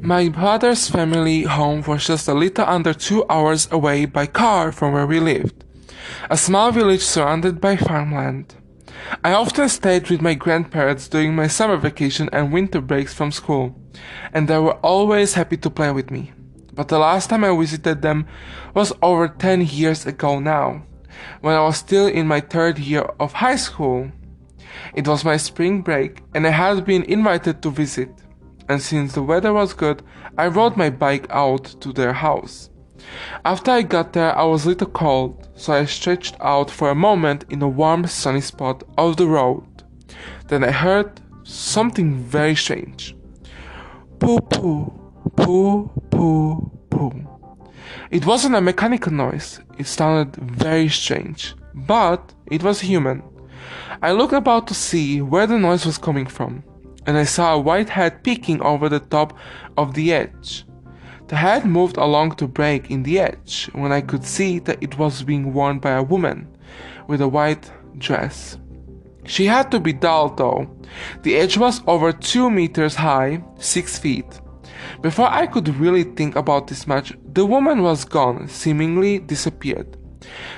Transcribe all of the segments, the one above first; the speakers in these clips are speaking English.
My brother's family home was just a little under 2 hours away by car from where we lived, a small village surrounded by farmland. I often stayed with my grandparents during my summer vacation and winter breaks from school, and they were always happy to play with me. But the last time I visited them was over 10 years ago now, when I was still in my third year of high school. It was my spring break, and I had been invited to visit, and since the weather was good, I rode my bike out to their house. After I got there, I was a little cold, so I stretched out for a moment in a warm, sunny spot of the road. Then I heard something very strange. Poo poo, poo poo poo. It wasn't a mechanical noise, it sounded very strange, but it was human. I looked about to see where the noise was coming from, and I saw a white head peeking over the top of the edge. The head moved along to break in the edge when I could see that it was being worn by a woman with a white dress. She had to be tall though. The edge was over 2 meters high, 6 feet. Before I could really think about this much, the woman was gone, seemingly disappeared.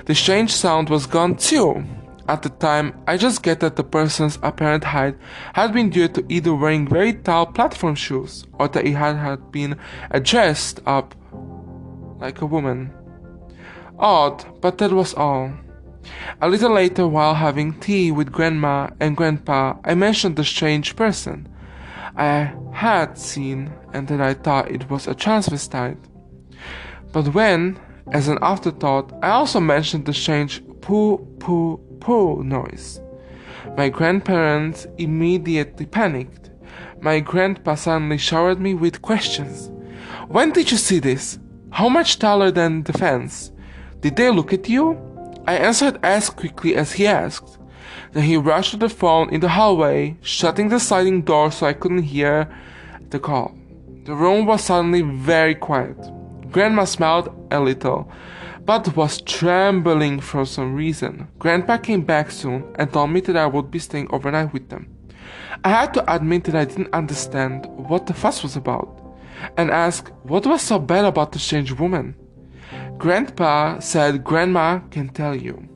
The strange sound was gone too. At the time, I just get that the person's apparent height had been due to either wearing very tall platform shoes or that he had been dressed up like a woman. Odd, but that was all. A little later, while having tea with Grandma and Grandpa, I mentioned the strange person I had seen and that I thought it was a transvestite. But when, as an afterthought, I also mentioned the strange poo poo poo noise, my grandparents immediately panicked. My grandpa suddenly showered me with questions. When did you see this? How much taller than the fence? Did they look at you? I answered as quickly as he asked. Then he rushed to the phone in the hallway, shutting the sliding door so I couldn't hear the call. The room was suddenly very quiet. Grandma smiled a little, but was trembling for some reason. Grandpa came back soon and told me that I would be staying overnight with them. I had to admit that I didn't understand what the fuss was about, and asked what was so bad about the strange woman. Grandpa said Grandma can tell you.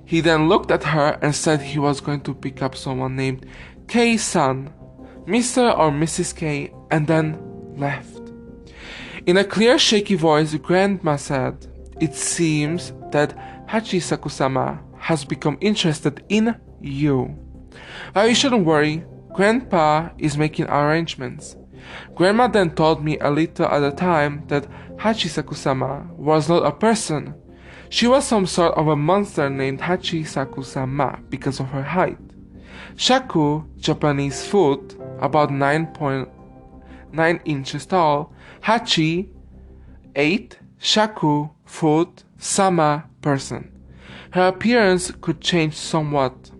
He then looked at her and said he was going to pick up someone named K-san, Mr. or Mrs. K, and then left. In a clear, shaky voice, Grandma said, "It seems that Hachishakusama has become interested in you. But you shouldn't worry, Grandpa is making arrangements." Grandma then told me a little at a time that Hachishakusama was not a person. She was some sort of a monster named Hachishakusama because of her height. Shaku, Japanese foot, about 9.9 inches tall. Hachi, 8. Shaku, foot. Sama, person. Her appearance could change somewhat.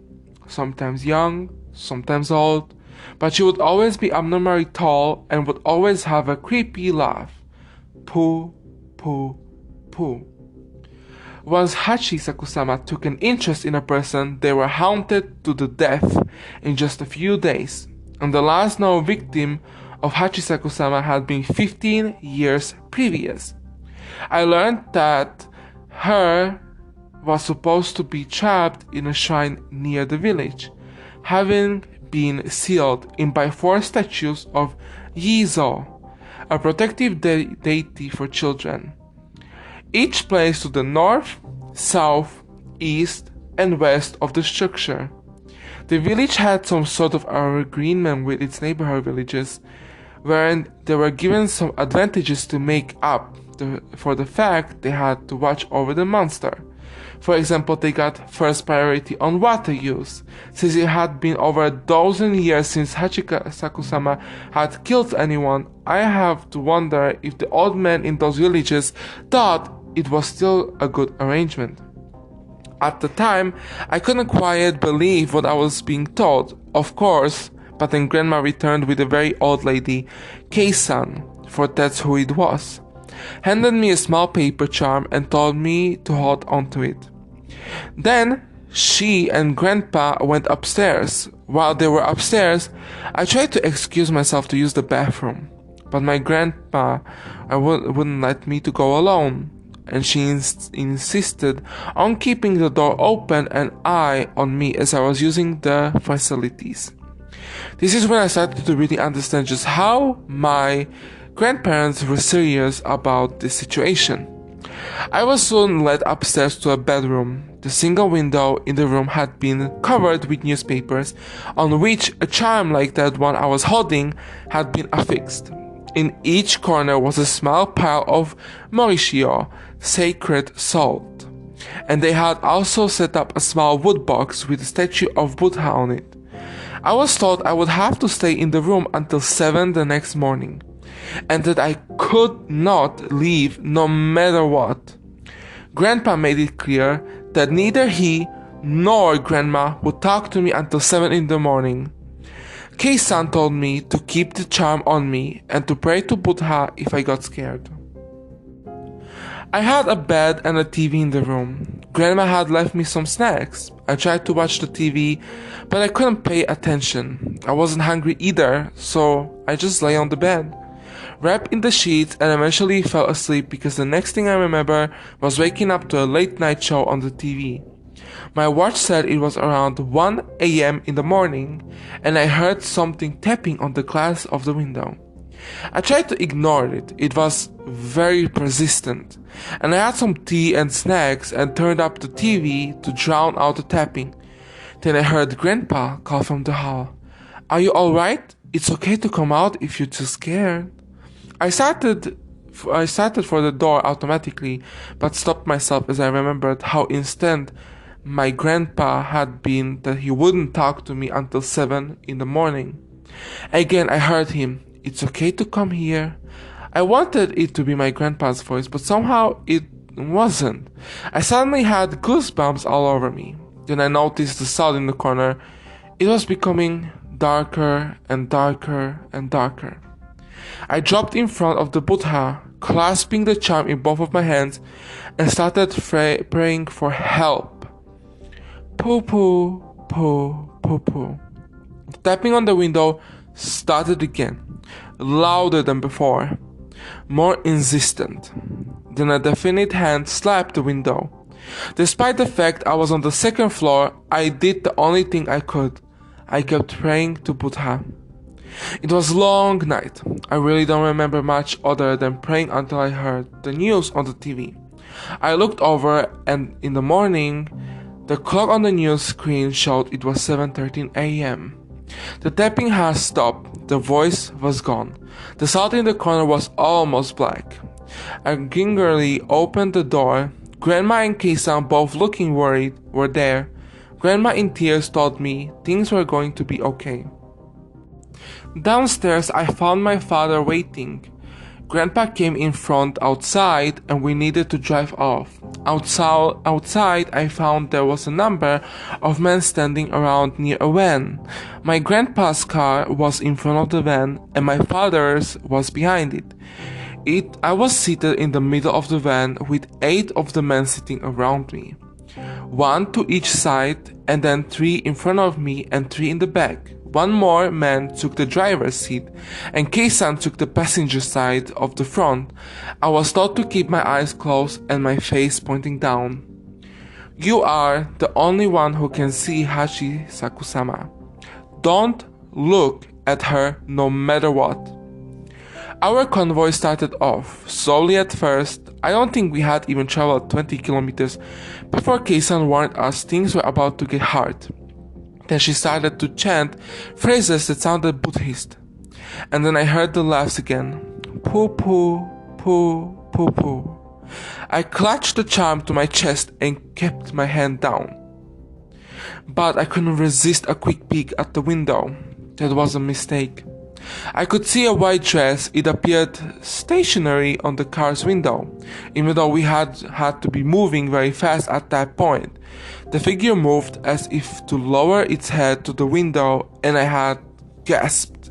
Sometimes young, sometimes old, but she would always be abnormally tall and would always have a creepy laugh. Poo, poo, poo. Once Hachishakusama took an interest in a person, they were haunted to the death in just a few days, and the last known victim of Hachishakusama had been 15 years previous. I learned that her was supposed to be trapped in a shrine near the village, having been sealed in by 4 statues of Yizo, a protective deity for children, each placed to the north, south, east, and west of the structure. The village had some sort of agreement with its neighborhood villages, wherein they were given some advantages to make up for the fact they had to watch over the monster. For example, they got first priority on water use, since it had been over a dozen years since Hachishakusama had killed anyone. I have to wonder if the old men in those villages thought it was still a good arrangement. At the time, I couldn't quite believe what I was being told, of course, but then Grandma returned with a very old lady, Kei-san, for that's who it was, handed me a small paper charm and told me to hold onto it. Then she and Grandpa went upstairs. While they were upstairs, I tried to excuse myself to use the bathroom. but my grandma wouldn't let me to go alone, and she insisted on keeping the door open and eye on me as I was using the facilities. This is when I started to really understand just how my grandparents were serious about this situation. I was soon led upstairs to a bedroom. The single window in the room had been covered with newspapers, on which a charm like that one I was holding had been affixed. In each corner was a small pile of Mauricio, sacred salt, and they had also set up a small wood box with a statue of Buddha on it. I was told I would have to stay in the room until 7 the next morning, and that I could not leave no matter what. Grandpa made it clear that neither he nor Grandma would talk to me until 7 in the morning. Kei-san told me to keep the charm on me and to pray to Buddha if I got scared. I had a bed and a TV in the room. Grandma had left me some snacks. I tried to watch the TV, but I couldn't pay attention. I wasn't hungry either, so I just lay on the bed, wrapped in the sheets, and eventually fell asleep because the next thing I remember was waking up to a late night show on the TV. My watch said it was around 1 a.m. in the morning, and I heard something tapping on the glass of the window. I tried to ignore it. It was very persistent, and I had some tea and snacks and turned up the TV to drown out the tapping. Then I heard Grandpa call from the hall. "Are you alright? It's okay to come out if you're too scared." I started for the door automatically, but stopped myself as I remembered how instant my grandpa had been that he wouldn't talk to me until 7 in the morning. Again I heard him. "It's okay to come here." I wanted it to be my grandpa's voice, but somehow it wasn't. I suddenly had goosebumps all over me. Then I noticed the salt in the corner. It was becoming darker and darker and darker. I dropped in front of the Buddha, clasping the charm in both of my hands, and started praying for help. Poo poo, poo, poo poo. The tapping on the window started again, louder than before, more insistent. Then a definite hand slapped the window. Despite the fact I was on the second floor, I did the only thing I could. I kept praying to Buddha. It was a long night. I really don't remember much other than praying until I heard the news on the TV. I looked over, and in the morning, the clock on the news screen showed it was 7:13 a.m. The tapping had stopped. The voice was gone. The salt in the corner was almost black. I gingerly opened the door. Grandma and Kei-san, both looking worried, were there. Grandma in tears told me things were going to be okay. Downstairs, I found my father waiting. Grandpa came in front outside, and we needed to drive off. Outside, I found there was a number of men standing around near a van. My grandpa's car was in front of the van, and my father's was behind it. I was seated in the middle of the van with 8 of the men sitting around me. 1 to each side, and then 3 in front of me and 3 in the back. 1 more man took the driver's seat, and Kei-san took the passenger side of the front. I was told to keep my eyes closed and my face pointing down. "You are the only one who can see Hachishakusama. Don't look at her no matter what." Our convoy started off, slowly at first. I don't think we had even traveled 20 kilometers before Kei-san warned us things were about to get hard. Then she started to chant phrases that sounded Buddhist. And then I heard the laughs again. Poo poo, poo, poo poo. I clutched the charm to my chest and kept my hand down. But I couldn't resist a quick peek at the window. That was a mistake. I could see a white dress. It appeared stationary on the car's window, even though we had to be moving very fast at that point. The figure moved as if to lower its head to the window, and I had gasped.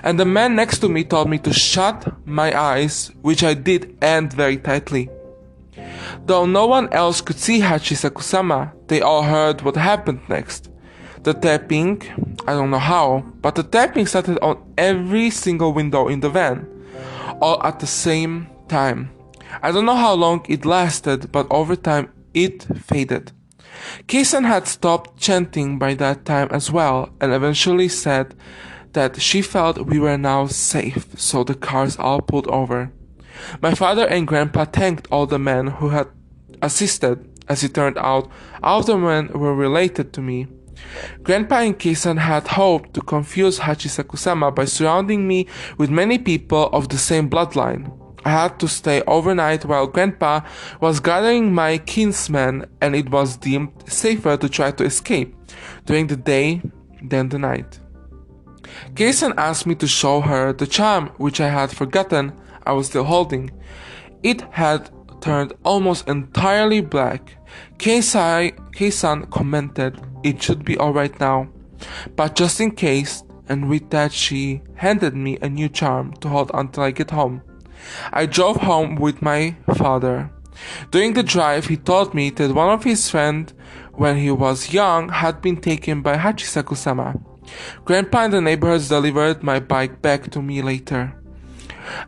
And the man next to me told me to shut my eyes, which I did, and very tightly. Though no one else could see Hachishakusama, they all heard what happened next. The tapping, I don't know how, but the tapping started on every single window in the van. all at the same time. I don't know how long it lasted, but over time it faded. Kei-san had stopped chanting by that time as well, and eventually said that she felt we were now safe, so the cars all pulled over. My father and grandpa thanked all the men who had assisted. As it turned out, all of the men were related to me. Grandpa and Kei-san had hoped to confuse Hachishakusama by surrounding me with many people of the same bloodline. I had to stay overnight while Grandpa was gathering my kinsmen, and it was deemed safer to try to escape during the day than the night. Kei-san asked me to show her the charm which I had forgotten I was still holding. It had turned almost entirely black. Kei-san commented it should be alright now, but just in case, and with that she handed me a new charm to hold until I get home. I drove home with my father. During the drive, he told me that one of his friends, when he was young, had been taken by Hachishakusama. Grandpa and the neighbors delivered my bike back to me later.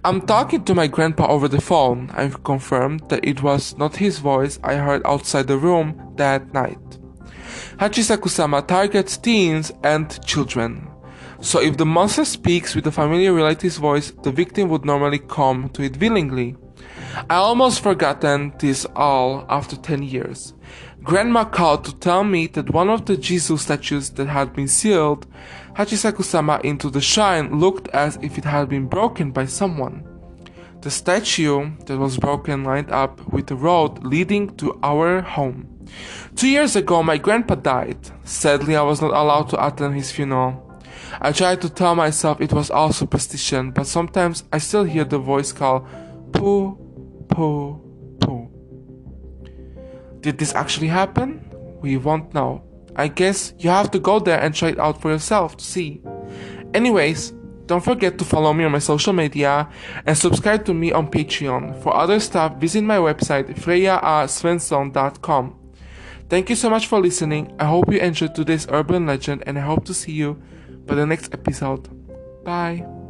I'm talking to my grandpa over the phone. I've confirmed that it was not his voice I heard outside the room that night. Hachishakusama targets teens and children. So if the monster speaks with a familiar relative's voice, the victim would normally come to it willingly. I almost forgotten this all after 10 years. Grandma called to tell me that one of the Jesus statues that had been sealed Hachishakusama into the shrine looked as if it had been broken by someone. The statue that was broken lined up with the road leading to our home. 2 years ago my grandpa died. Sadly, I was not allowed to attend his funeral. I tried to tell myself it was all superstition, but sometimes I still hear the voice call, "Pooh, pooh, pooh." Did this actually happen? We won't know. I guess you have to go there and try it out for yourself to see. Anyways, don't forget to follow me on my social media and subscribe to me on Patreon. For other stuff, visit my website freyarsvensson.com. Thank you so much for listening. I hope you enjoyed today's urban legend, and I hope to see you by the next episode. Bye.